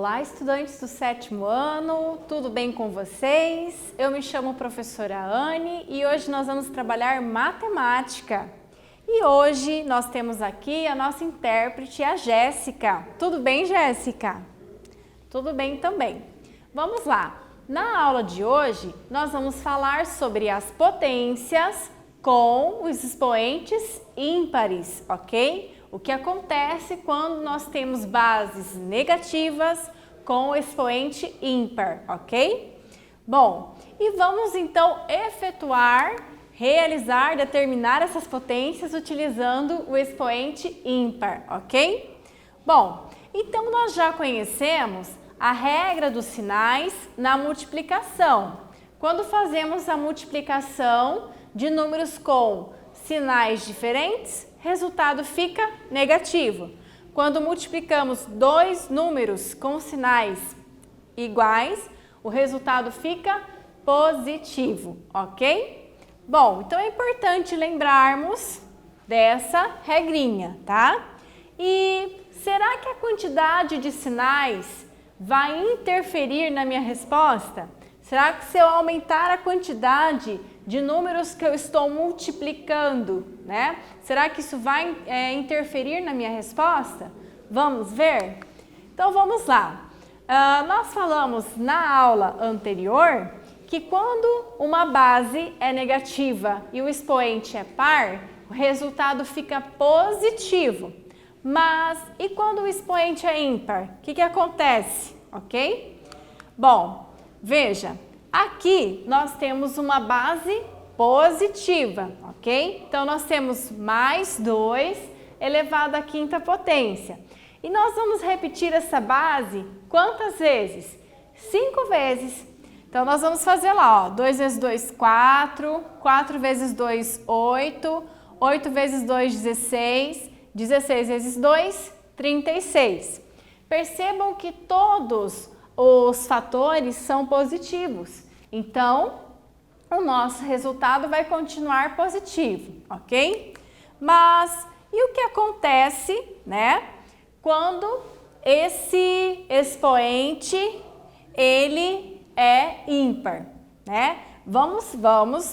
Olá, estudantes do 7º ano, tudo bem com vocês? Eu me chamo professora Anne e hoje nós vamos trabalhar matemática. E hoje nós temos aqui a nossa intérprete, a Jéssica. Tudo bem, Jéssica? Tudo bem também. Vamos lá. Na aula de hoje, nós vamos falar sobre as potências com os expoentes ímpares, ok? O que acontece quando nós temos bases negativas com o expoente ímpar, ok? Bom, e vamos então realizar, determinar essas potências utilizando o expoente ímpar, ok? Bom, então nós já conhecemos a regra dos sinais na multiplicação. Quando fazemos a multiplicação de números com sinais diferentes, resultado fica negativo. Quando multiplicamos dois números com sinais iguais, o resultado fica positivo, ok? Bom, então é importante lembrarmos dessa regrinha, tá? E será que a quantidade de sinais vai interferir na minha resposta? Será que se eu aumentar a quantidade de números que eu estou multiplicando, né? Será que isso vai interferir na minha resposta? Vamos ver? Então vamos lá. Nós falamos na aula anterior que quando uma base é negativa e o expoente é par, o resultado fica positivo. Mas e quando o expoente é ímpar? O que acontece? Ok? Bom, veja, aqui nós temos uma base positiva, ok? Então nós temos mais 2 elevado à quinta potência. E nós vamos repetir essa base quantas vezes? 5 vezes. Então nós vamos fazer lá, ó, 2 vezes 2, 4, 4 vezes 2, 8, 8 vezes 2, 16, 16 vezes 2, 36. Percebam que todos os fatores são positivos, então o nosso resultado vai continuar positivo, ok? Mas e o que acontece, né, quando esse expoente ele é ímpar, né? Vamos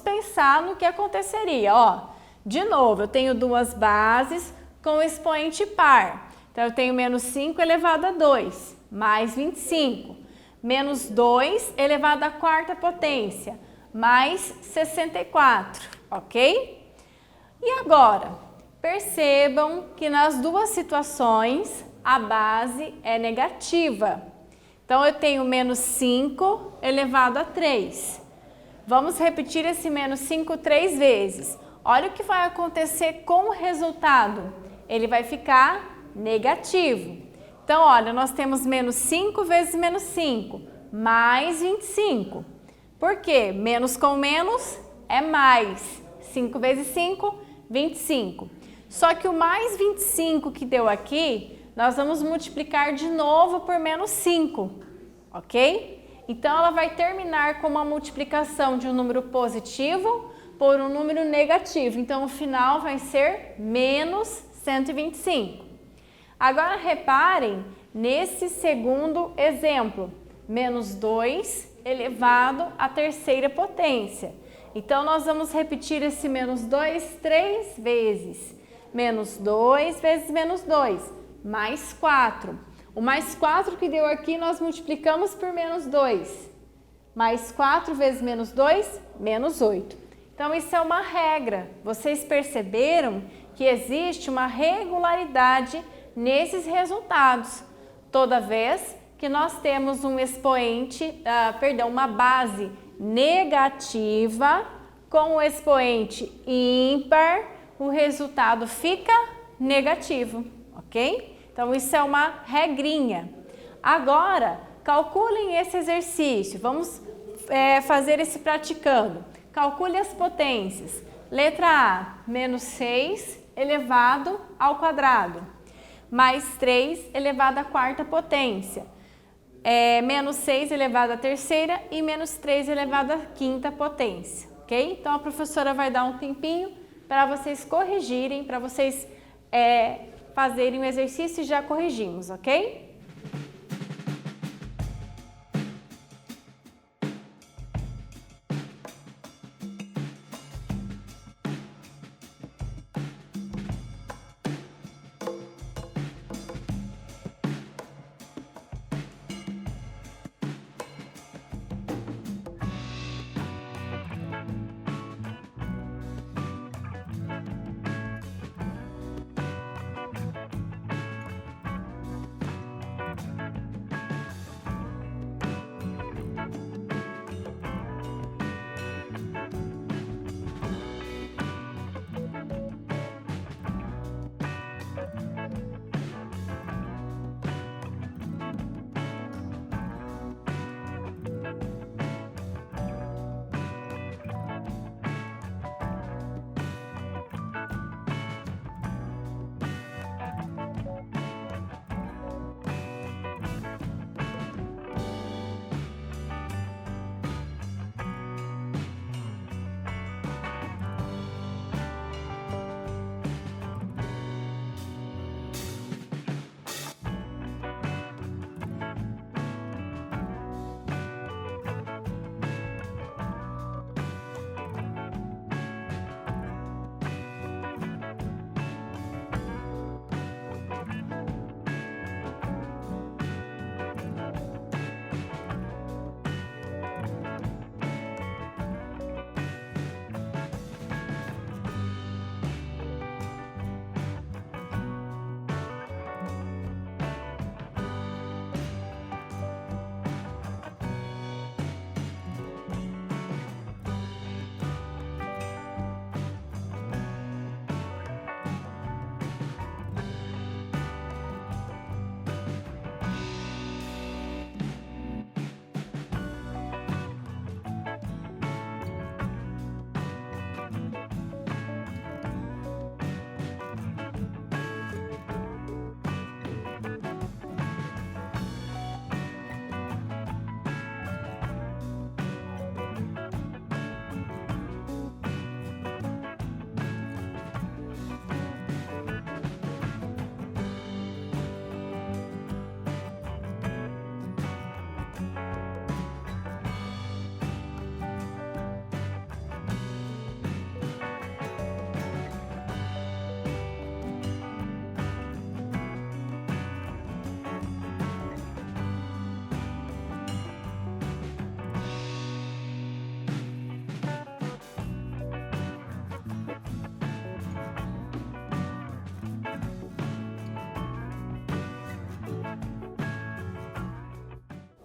pensar no que aconteceria, ó. De novo, eu tenho duas bases com expoente par. Então, eu tenho menos 5 elevado a 2, mais 25. Menos 2 elevado à quarta potência, mais 64, ok? E agora, percebam que nas duas situações, a base é negativa. Então, eu tenho menos 5 elevado a 3. Vamos repetir esse menos 5 3 vezes. Olha o que vai acontecer com o resultado. Ele vai ficar negativo. Então, olha, nós temos menos 5 vezes menos 5, mais 25. Por quê? Menos com menos é mais. 5 vezes 5, 25. Só que o mais 25 que deu aqui, nós vamos multiplicar de novo por menos 5, ok? Então, ela vai terminar com uma multiplicação de um número positivo por um número negativo. Então, o final vai ser menos 125. Agora, reparem nesse segundo exemplo, menos 2 elevado à terceira potência. Então, nós vamos repetir esse menos 2 3 vezes. Menos 2 vezes menos 2, mais 4. O mais 4 que deu aqui, nós multiplicamos por menos 2. Mais 4 vezes menos 2, menos 8. Então, isso é uma regra. Vocês perceberam que existe uma regularidade nesses resultados. Toda vez que nós temos um expoente, uma base negativa com o expoente ímpar, o resultado fica negativo, ok? Então, isso é uma regrinha. Agora, calculem esse exercício. Vamos fazer esse praticando. Calcule as potências. Letra A, menos 6 elevado ao quadrado, mais 3 elevado à quarta potência, menos 6 elevado à terceira e menos 3 elevado à quinta potência, ok? Então, a professora vai dar um tempinho para vocês corrigirem, para vocês fazerem o exercício e já corrigimos, ok?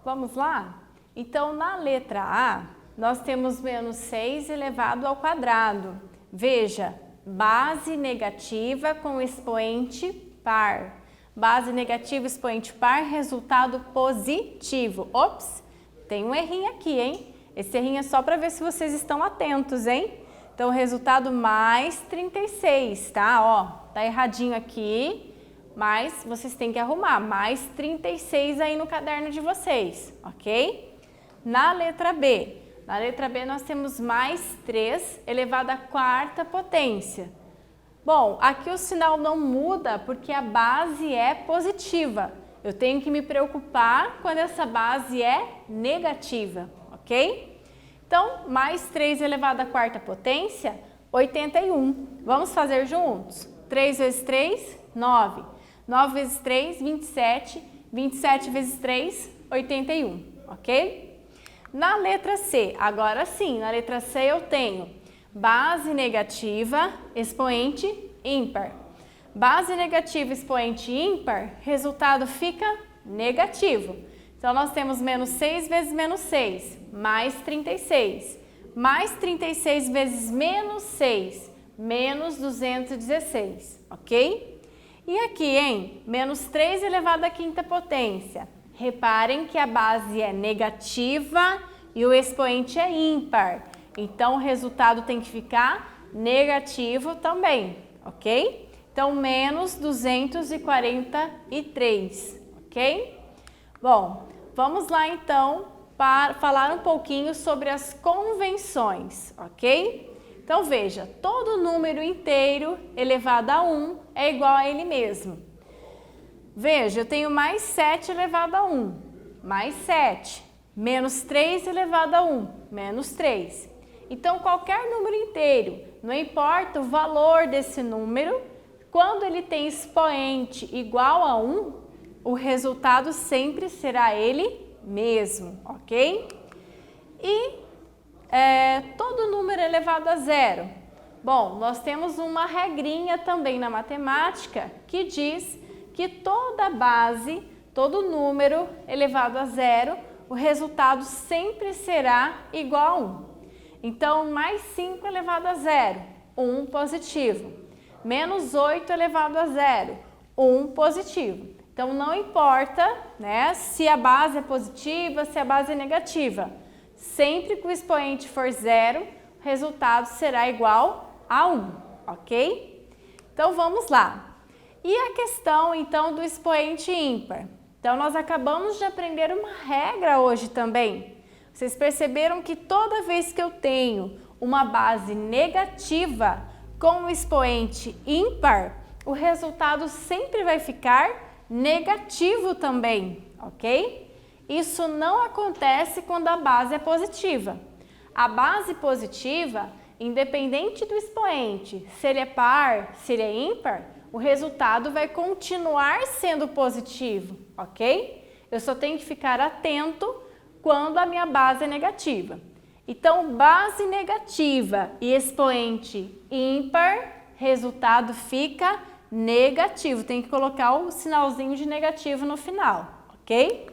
Vamos lá? Então, na letra A, nós temos menos 6 elevado ao quadrado. Veja, base negativa com expoente par. Base negativa, expoente par, resultado positivo. Ops, tem um errinho aqui, hein? Esse errinho é só para ver se vocês estão atentos, hein? Então, o resultado mais 36, tá? Ó, tá erradinho aqui, mas vocês têm que arrumar. Mais 36 aí no caderno de vocês, ok? Na letra B. Na letra B, nós temos mais 3 elevado à quarta potência. Bom, aqui o sinal não muda porque a base é positiva. Eu tenho que me preocupar quando essa base é negativa, ok? Então, mais 3 elevado à quarta potência, 81. Vamos fazer juntos? 3 vezes 3, 9. 9 vezes 3, 27. 27 vezes 3, 81, ok? Na letra C, agora sim, na letra C eu tenho base negativa, expoente ímpar. Base negativa, expoente ímpar, resultado fica negativo. Então, nós temos menos 6 vezes menos 6, mais 36. Mais 36 vezes menos 6, menos 216, ok? E aqui, hein? Menos 3 elevado à quinta potência. Reparem que a base é negativa e o expoente é ímpar. Então, o resultado tem que ficar negativo também, ok? Então, menos 243, ok? Bom, vamos lá então para falar um pouquinho sobre as convenções, ok? Então, veja, todo número inteiro elevado a 1 é igual a ele mesmo. Veja, eu tenho mais 7 elevado a 1, mais 7, menos 3 elevado a 1, menos 3. Então, qualquer número inteiro, não importa o valor desse número, quando ele tem expoente igual a 1, o resultado sempre será ele mesmo, ok? E todo número elevado a zero. Bom, nós temos uma regrinha também na matemática que diz que toda base, todo número elevado a zero, o resultado sempre será igual a 1. Então, mais 5 elevado a zero, 1 positivo. Menos 8 elevado a zero, 1 positivo. Então, não importa, né, se a base é positiva, se a base é negativa. Sempre que o expoente for zero, o resultado será igual a 1, ok? Então, vamos lá. E a questão, então, do expoente ímpar? Então, nós acabamos de aprender uma regra hoje também. Vocês perceberam que toda vez que eu tenho uma base negativa com o expoente ímpar, o resultado sempre vai ficar negativo também, ok? Isso não acontece quando a base é positiva. A base positiva, independente do expoente, se ele é par, se ele é ímpar, o resultado vai continuar sendo positivo, ok? Eu só tenho que ficar atento quando a minha base é negativa. Então, base negativa e expoente ímpar, resultado fica negativo. Tem que colocar o sinalzinho de negativo no final, ok?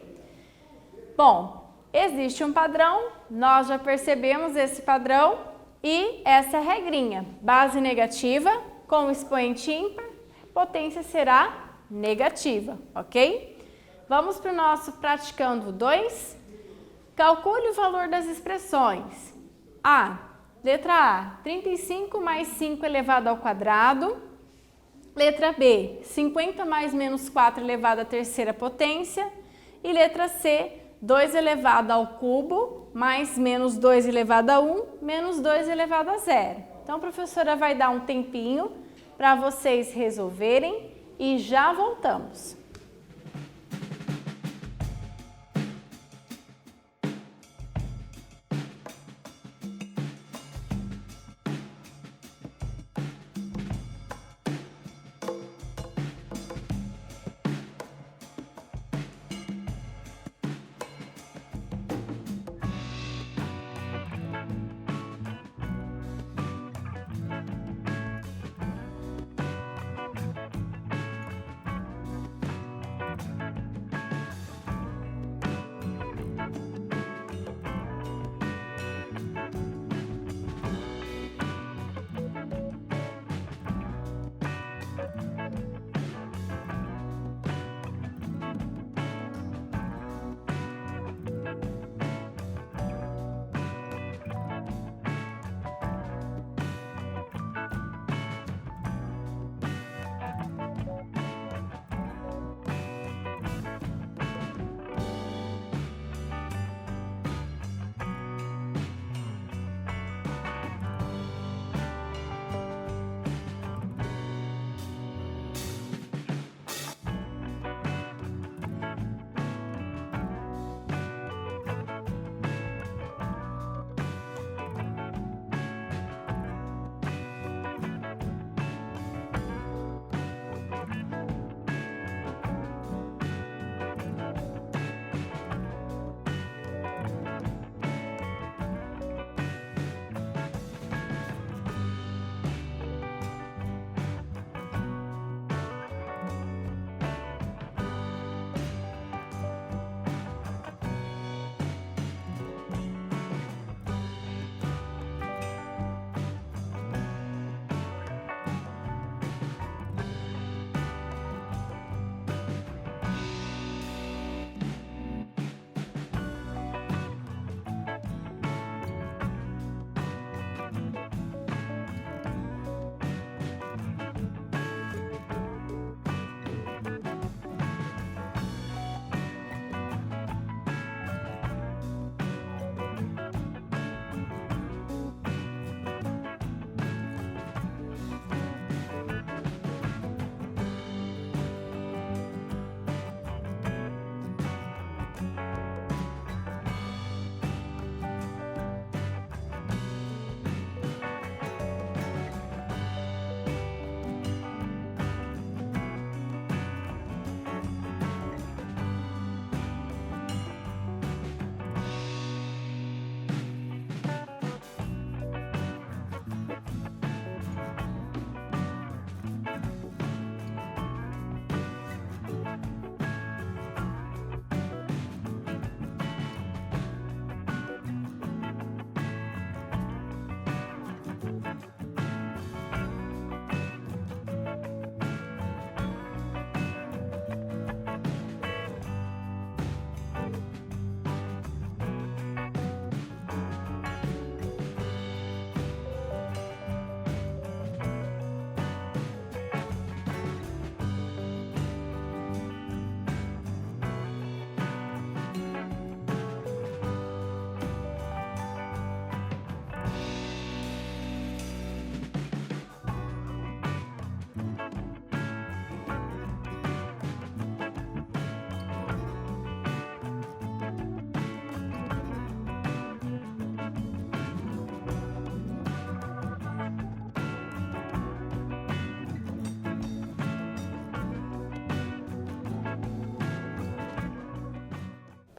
Bom, existe um padrão, nós já percebemos esse padrão e essa é a regrinha. Base negativa com expoente ímpar, potência será negativa, ok? Vamos para o nosso praticando 2. Calcule o valor das expressões. Letra A, 35 mais 5 elevado ao quadrado. Letra B, 50 mais menos 4 elevado à terceira potência. E letra C, 2 elevado ao cubo mais menos 2 elevado a 1 menos 2 elevado a 0. Então, a professora vai dar um tempinho para vocês resolverem e já voltamos.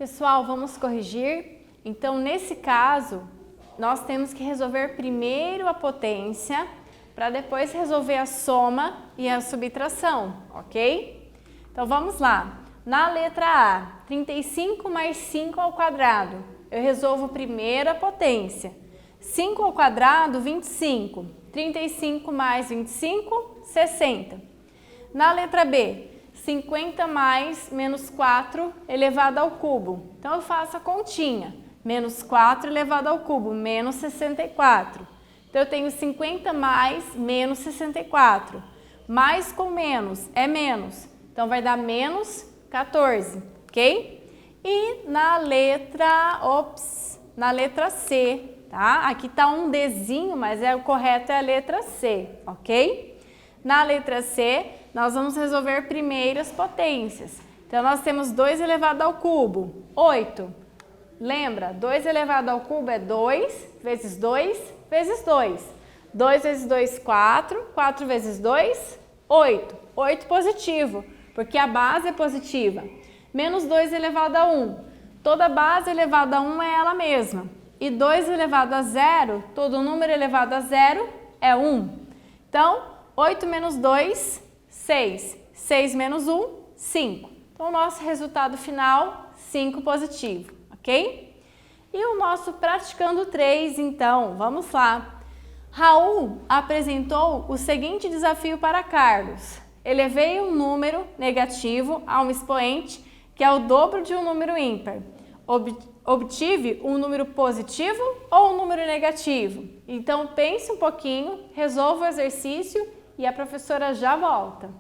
Pessoal, vamos corrigir. Então, nesse caso, nós temos que resolver primeiro a potência para depois resolver a soma e a subtração, ok? Então, vamos lá. Na letra A, 35 mais 5 ao quadrado. Eu resolvo primeiro a potência. 5 ao quadrado, 25. 35 mais 25, 60. Na letra B, 50 mais menos 4 elevado ao cubo. Então, eu faço a continha. Menos 4 elevado ao cubo, menos 64. Então, eu tenho 50 mais menos 64. Mais com menos é menos. Então, vai dar menos 14, ok? E na letra C, tá? Aqui tá um Dzinho, mas o correto é a letra C, ok? Na letra C, nós vamos resolver primeiro as potências. Então, nós temos 2 elevado ao cubo, 8. Lembra? 2 elevado ao cubo é 2 vezes 2 vezes 2. 2 vezes 2, 4. 4 vezes 2, 8. 8 positivo, porque a base é positiva. Menos 2 elevado a 1. Toda base elevada a 1 é ela mesma. E 2 elevado a 0, todo número elevado a 0 é 1. Então, 8 menos 2, 6. 6 menos 1, 5. Então, o nosso resultado final, 5 positivo, ok? E o nosso praticando 3, então, vamos lá. Raul apresentou o seguinte desafio para Carlos. Elevei um número negativo a um expoente que é o dobro de um número ímpar. Obtive um número positivo ou um número negativo? Então, pense um pouquinho, resolva o exercício e a professora já volta.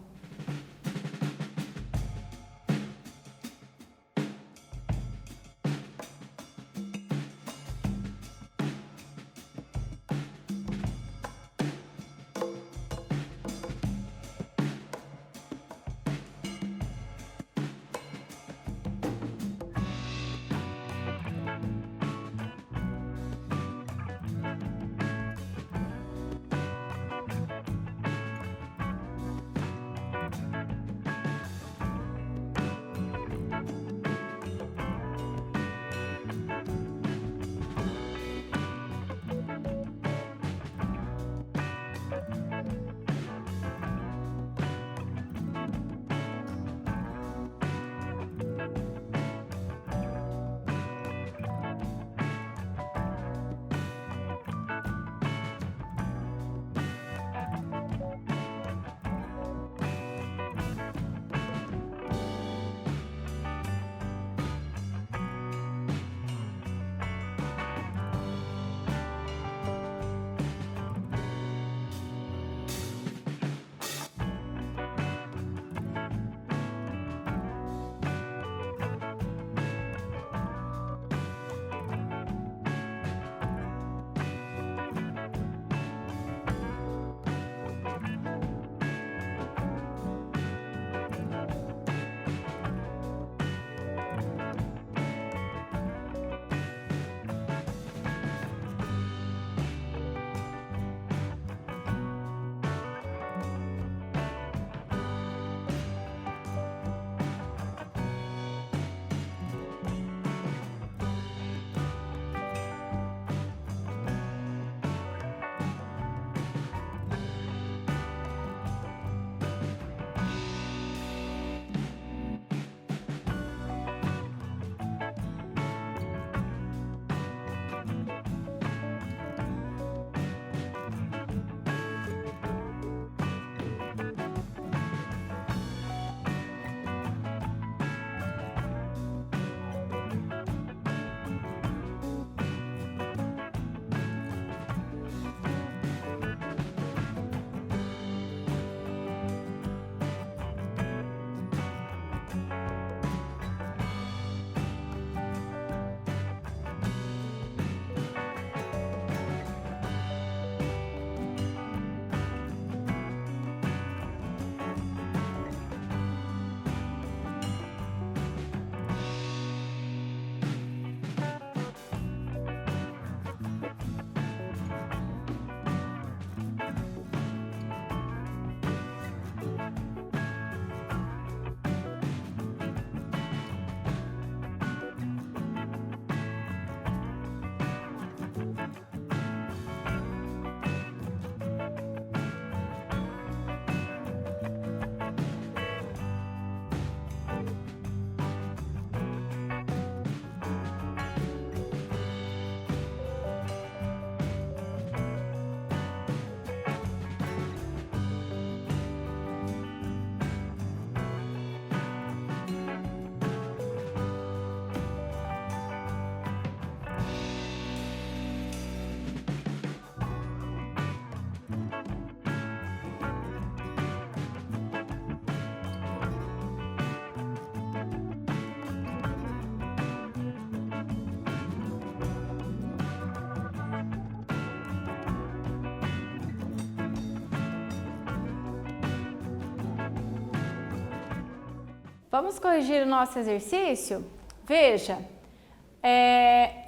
Vamos corrigir o nosso exercício? Veja,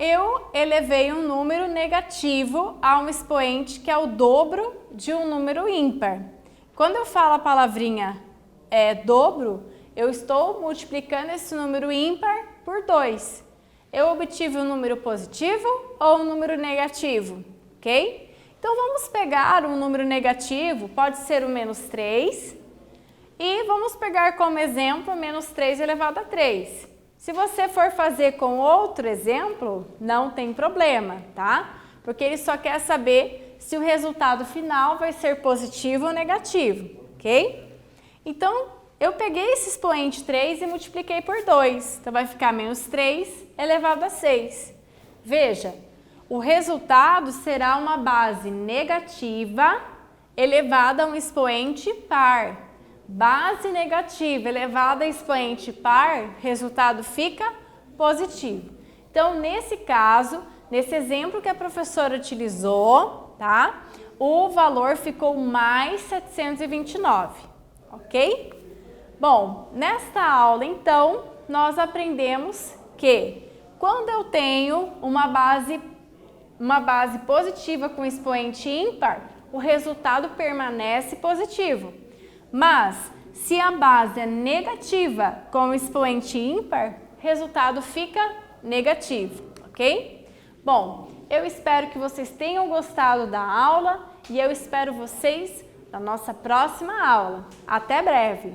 eu elevei um número negativo a um expoente que é o dobro de um número ímpar. Quando eu falo a palavrinha dobro, eu estou multiplicando esse número ímpar por 2. Eu obtive um número positivo ou um número negativo, ok? Então, vamos pegar um número negativo, pode ser o menos 3, e vamos pegar como exemplo menos 3 elevado a 3. Se você for fazer com outro exemplo, não tem problema, tá? Porque ele só quer saber se o resultado final vai ser positivo ou negativo, ok? Então, eu peguei esse expoente 3 e multipliquei por 2. Então, vai ficar menos 3 elevado a 6. Veja, o resultado será uma base negativa elevada a um expoente par. Base negativa elevada a expoente par, resultado fica positivo. Então, nesse caso, nesse exemplo que a professora utilizou, tá? O valor ficou mais 729, ok? Bom, nesta aula, então, nós aprendemos que quando eu tenho uma base positiva com expoente ímpar, o resultado permanece positivo. Mas, se a base é negativa com expoente ímpar, resultado fica negativo, ok? Bom, eu espero que vocês tenham gostado da aula e eu espero vocês na nossa próxima aula. Até breve!